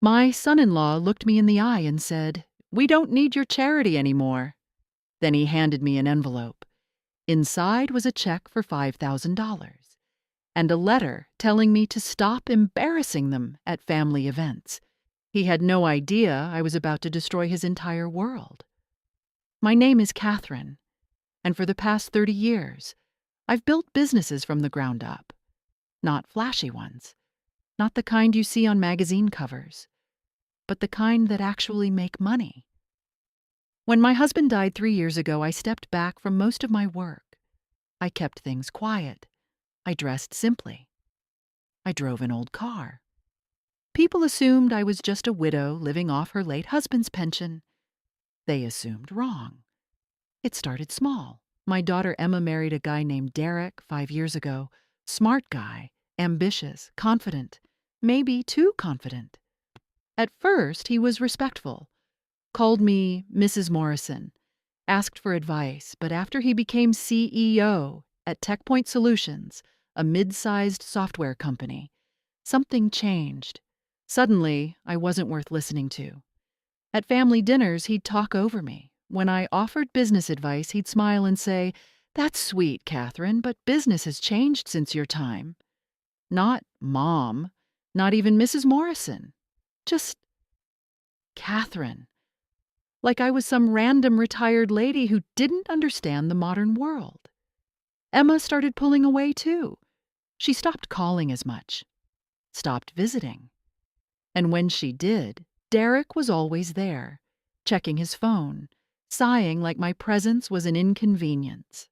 My son-in-law looked me in the eye and said, "We don't need your charity anymore." Then he handed me an envelope. Inside was a check for $5,000 and a letter telling me to stop embarrassing them at family events. He had no idea I was about to destroy his entire world. My name is Catherine, and for the past 30 years, I've built businesses from the ground up. Not flashy ones, not the kind you see on magazine covers, but the kind that actually make money. When my husband died 3 years ago, I stepped back from most of my work. I kept things quiet. I dressed simply. I drove an old car. People assumed I was just a widow living off her late husband's pension. They assumed wrong. It started small. My daughter Emma married a guy named Derek 5 years ago. Smart guy, ambitious, confident, maybe too confident. At first, he was respectful, called me Mrs. Morrison, asked for advice, but after he became CEO at TechPoint Solutions, a mid-sized software company, something changed. Suddenly, I wasn't worth listening to. At family dinners, he'd talk over me. When I offered business advice, he'd smile and say, "That's sweet, Catherine, but business has changed since your time." Not Mom, not even Mrs. Morrison. Just Catherine. Like I was some random retired lady who didn't understand the modern world. Emma started pulling away too. She stopped calling as much, stopped visiting. And when she did, Derek was always there, checking his phone, sighing like my presence was an inconvenience.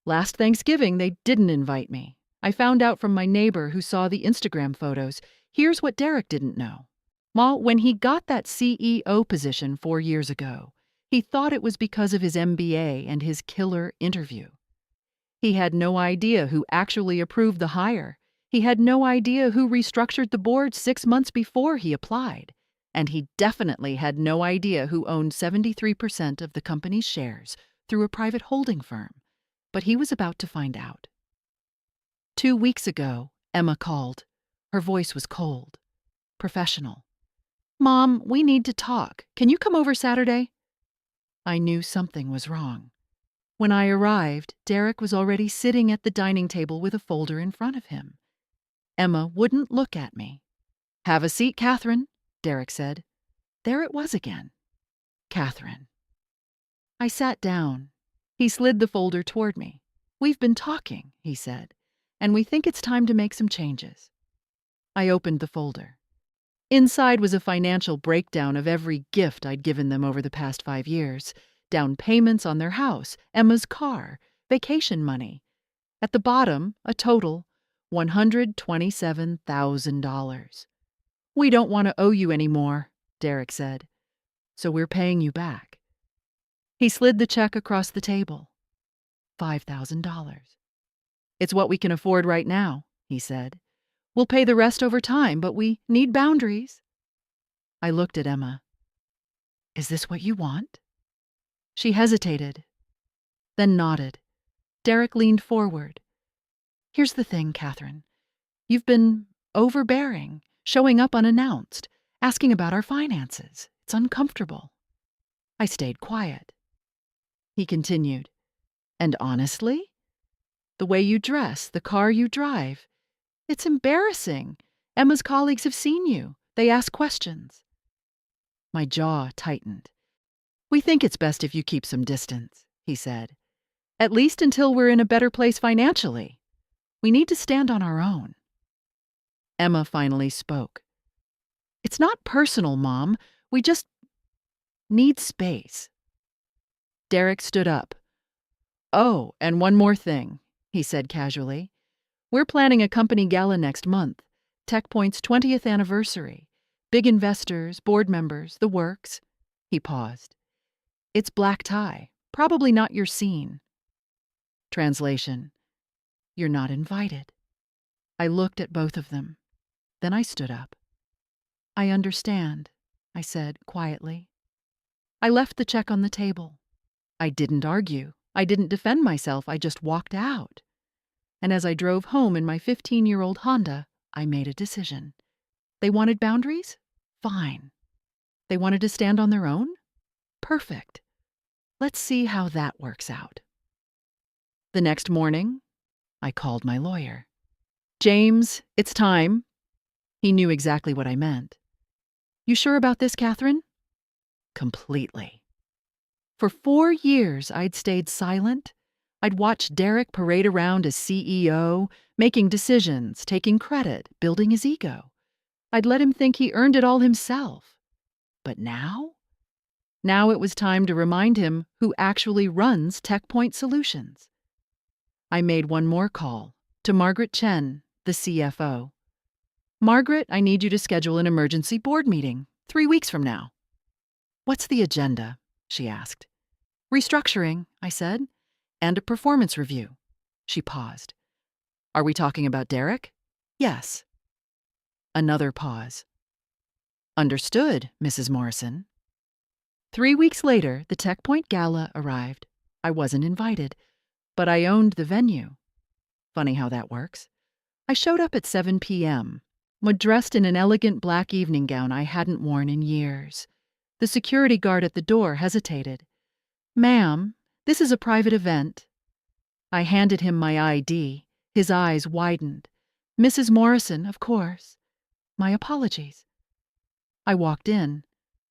Last Thanksgiving, they didn't invite me. I found out from my neighbor who saw the Instagram photos. Here's what Derek didn't know. When he got that CEO position 4 years ago, he thought it was because of his MBA and his killer interview. He had no idea who actually approved the hire. He had no idea who restructured the board 6 months before he applied. And he definitely had no idea who owned 73% of the company's shares through a private holding firm. But he was about to find out. 2 weeks ago, Emma called. Her voice was cold, professional. "Mom, we need to talk. Can you come over Saturday?" I knew something was wrong. When I arrived, Derek was already sitting at the dining table with a folder in front of him. Emma wouldn't look at me. "Have a seat, Catherine," Derek said. There it was again. Catherine. I sat down. He slid the folder toward me. "We've been talking," he said, "and we think it's time to make some changes." I opened the folder. Inside was a financial breakdown of every gift I'd given them over the past 5 years. Down payments on their house, Emma's car, vacation money. At the bottom, a total, $127,000. "We don't want to owe you any more," Derek said. "So we're paying you back." He slid the check across the table. $5,000. "It's what we can afford right now," he said. "We'll pay the rest over time, but we need boundaries." I looked at Emma. "Is this what you want?" She hesitated, then nodded. Derek leaned forward. "Here's the thing, Catherine. You've been overbearing, showing up unannounced, asking about our finances. It's uncomfortable." I stayed quiet. He continued, "And honestly, the way you dress, the car you drive, it's embarrassing. Emma's colleagues have seen you. They ask questions." My jaw tightened. "We think it's best if you keep some distance," he said. "At least until we're in a better place financially. We need to stand on our own." Emma finally spoke. "It's not personal, Mom. We just need space." Derek stood up. "Oh, and one more thing," he said casually. "We're planning a company gala next month, TechPoint's 20th anniversary. Big investors, board members, the works." He paused. "It's black tie. Probably not your scene." Translation: "You're not invited." I looked at both of them. Then I stood up. "I understand," I said quietly. I left the check on the table. I didn't argue. I didn't defend myself. I just walked out. And as I drove home in my 15-year-old Honda, I made a decision. They wanted boundaries? Fine. They wanted to stand on their own? Perfect. Let's see how that works out. The next morning, I called my lawyer. James, it's time. He knew exactly what I meant. You sure about this, Catherine? Completely. For 4 years, I'd stayed silent. I'd watched Derek parade around as CEO, making decisions, taking credit, building his ego. I'd let him think he earned it all himself. But now? Now it was time to remind him who actually runs TechPoint Solutions. I made one more call to Margaret Chen, the CFO. Margaret, I need you to schedule an emergency board meeting 3 weeks from now. What's the agenda? She asked. Restructuring, I said, and a performance review. She paused. Are we talking about Derek? Yes. Another pause. Understood, Mrs. Morrison. 3 weeks later, the TechPoint Gala arrived. I wasn't invited, but I owned the venue. Funny how that works. I showed up at 7 p.m., dressed in an elegant black evening gown I hadn't worn in years. The security guard at the door hesitated. Ma'am, this is a private event. I handed him my ID. His eyes widened. Mrs. Morrison, of course. My apologies. I walked in.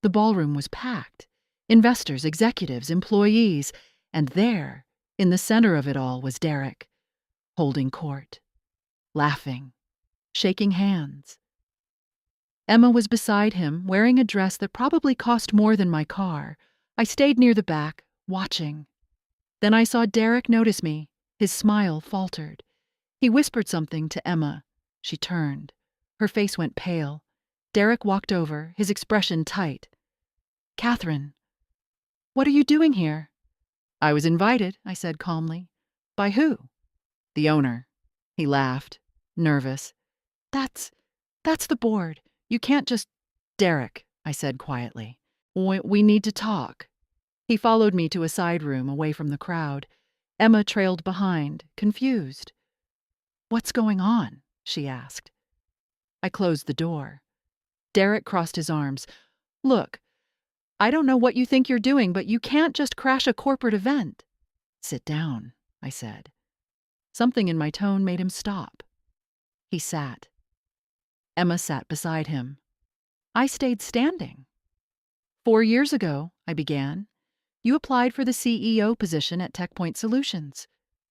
The ballroom was packed. Investors, executives, employees. And there, in the center of it all, was Derek, holding court, laughing, shaking hands. Emma was beside him, wearing a dress that probably cost more than my car. I stayed near the back, watching. Then I saw Derek notice me. His smile faltered. He whispered something to Emma. She turned. Her face went pale. Derek walked over, his expression tight. Catherine, what are you doing here? I was invited, I said calmly. By who? The owner. He laughed, nervous. That's the board. You can't just... Derek, I said quietly. We need to talk. He followed me to a side room away from the crowd. Emma trailed behind, confused. What's going on? She asked. I closed the door. Derek crossed his arms. Look, I don't know what you think you're doing, but you can't just crash a corporate event. Sit down, I said. Something in my tone made him stop. He sat. Emma sat beside him. I stayed standing. 4 years ago, I began, you applied for the CEO position at TechPoint Solutions.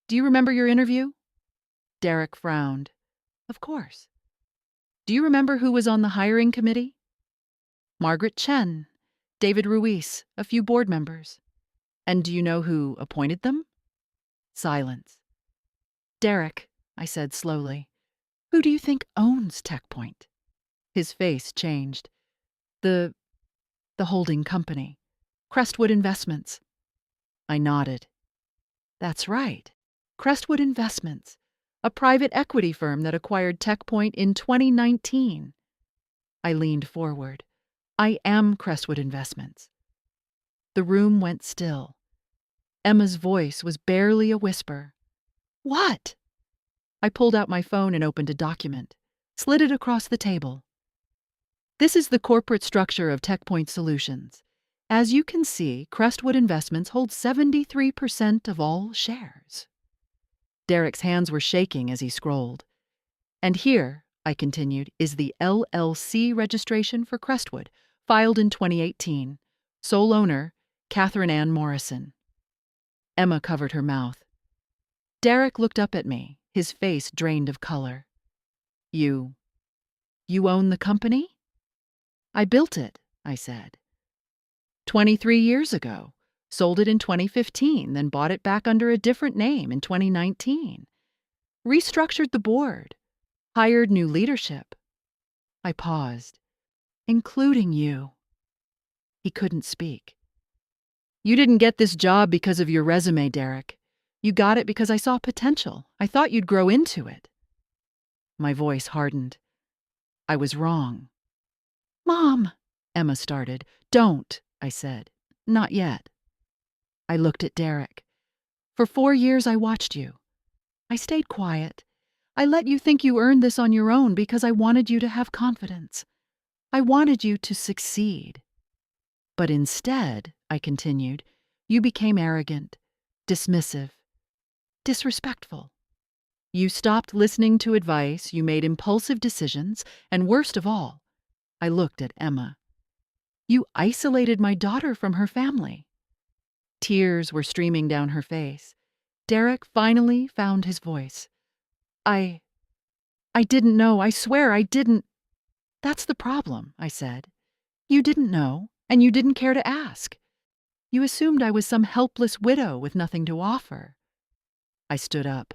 Do you remember your interview? Derek frowned. Of course. Do you remember who was on the hiring committee? Margaret Chen, David Ruiz, a few board members. And do you know who appointed them? Silence. Derek, I said slowly, who do you think owns TechPoint? His face changed. The holding company. Crestwood Investments. I nodded. That's right. Crestwood Investments, a private equity firm that acquired TechPoint in 2019. I leaned forward. I am Crestwood Investments. The room went still. Emma's voice was barely a whisper. What? I pulled out my phone and opened a document, slid it across the table. This is the corporate structure of TechPoint Solutions. As you can see, Crestwood Investments holds 73% of all shares. Derek's hands were shaking as he scrolled. And here, I continued, is the LLC registration for Crestwood, filed in 2018. Sole owner, Catherine Ann Morrison. Emma covered her mouth. Derek looked up at me, his face drained of color. You own the company? I built it, I said. 23 years ago. Sold it in 2015, then bought it back under a different name in 2019. Restructured the board. Hired new leadership. I paused. Including you. He couldn't speak. You didn't get this job because of your resume, Derek. You got it because I saw potential. I thought you'd grow into it. My voice hardened. I was wrong. Mom, Emma started. Don't, I said. Not yet. I looked at Derek. For 4 years I watched you. I stayed quiet. I let you think you earned this on your own because I wanted you to have confidence. I wanted you to succeed. But instead, I continued, you became arrogant, dismissive, disrespectful. You stopped listening to advice, you made impulsive decisions, and worst of all, I looked at Emma. You isolated my daughter from her family. Tears were streaming down her face. Derek finally found his voice. I didn't know. I swear I didn't. That's the problem, I said. You didn't know, and you didn't care to ask. You assumed I was some helpless widow with nothing to offer. I stood up.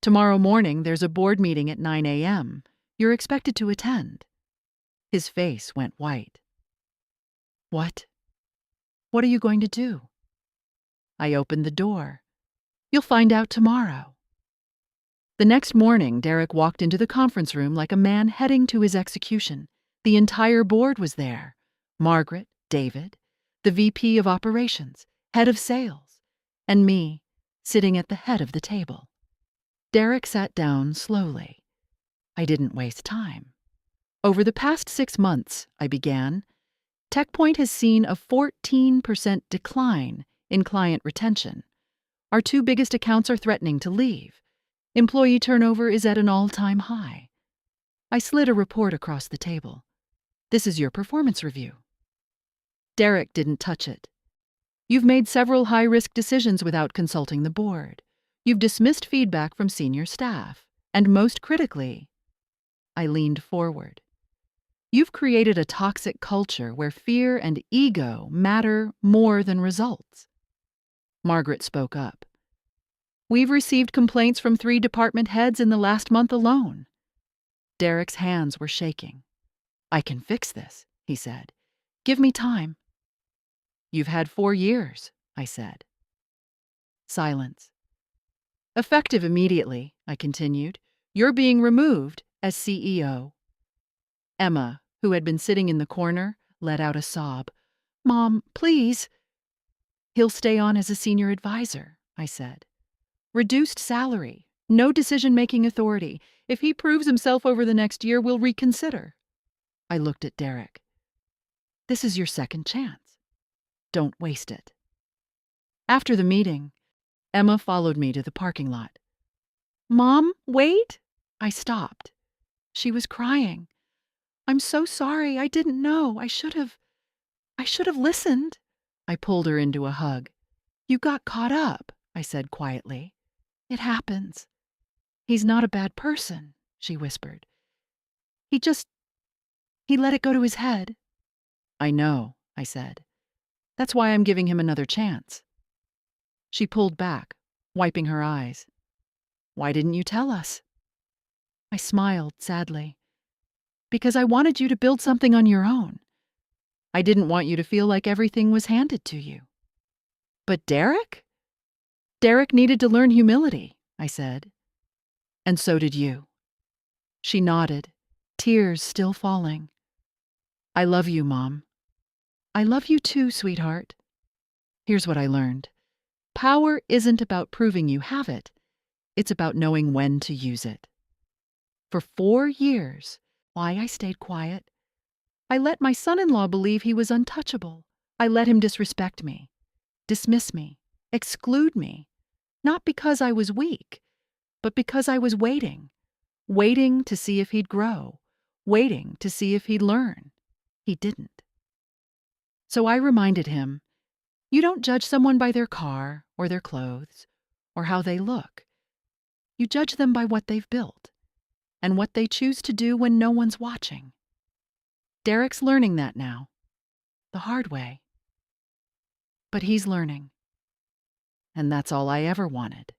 Tomorrow morning, there's a board meeting at 9 a.m. You're expected to attend. His face went white. What? What are you going to do? I opened the door. You'll find out tomorrow. The next morning, Derek walked into the conference room like a man heading to his execution. The entire board was there. Margaret, David, the VP of operations, head of sales, and me, sitting at the head of the table. Derek sat down slowly. I didn't waste time. Over the past 6 months, I began, TechPoint has seen a 14% decline in client retention. Our 2 biggest accounts are threatening to leave. Employee turnover is at an all-time high. I slid a report across the table. This is your performance review. Derek didn't touch it. You've made several high-risk decisions without consulting the board. You've dismissed feedback from senior staff. And most critically, I leaned forward. You've created a toxic culture where fear and ego matter more than results. Margaret spoke up. We've received complaints from 3 department heads in the last month alone. Derek's hands were shaking. I can fix this, he said. Give me time. You've had 4 years, I said. Silence. Effective immediately, I continued, you're being removed as CEO. Emma, who had been sitting in the corner, let out a sob. Mom, please. He'll stay on as a senior advisor, I said. Reduced salary, no decision-making authority. If he proves himself over the next year, we'll reconsider. I looked at Derek. This is your second chance. Don't waste it. After the meeting, Emma followed me to the parking lot. Mom, wait! I stopped. She was crying. I'm so sorry. I didn't know. I should have listened. I pulled her into a hug. You got caught up, I said quietly. It happens. He's not a bad person, she whispered. He let it go to his head. I know, I said. That's why I'm giving him another chance. She pulled back, wiping her eyes. Why didn't you tell us? I smiled sadly. Because I wanted you to build something on your own. I didn't want you to feel like everything was handed to you. But Derek? Derek needed to learn humility, I said. And so did you. She nodded, tears still falling. I love you, Mom. I love you too, sweetheart. Here's what I learned. Power isn't about proving you have it. It's about knowing when to use it. For 4 years, why I stayed quiet. I let my son-in-law believe he was untouchable. I let him disrespect me, dismiss me, exclude me. Not because I was weak, but because I was waiting to see if he'd grow, waiting to see if he'd learn. He didn't. So I reminded him, you don't judge someone by their car or their clothes or how they look. You judge them by what they've built and what they choose to do when no one's watching. Derek's learning that now, the hard way. But he's learning. And that's all I ever wanted.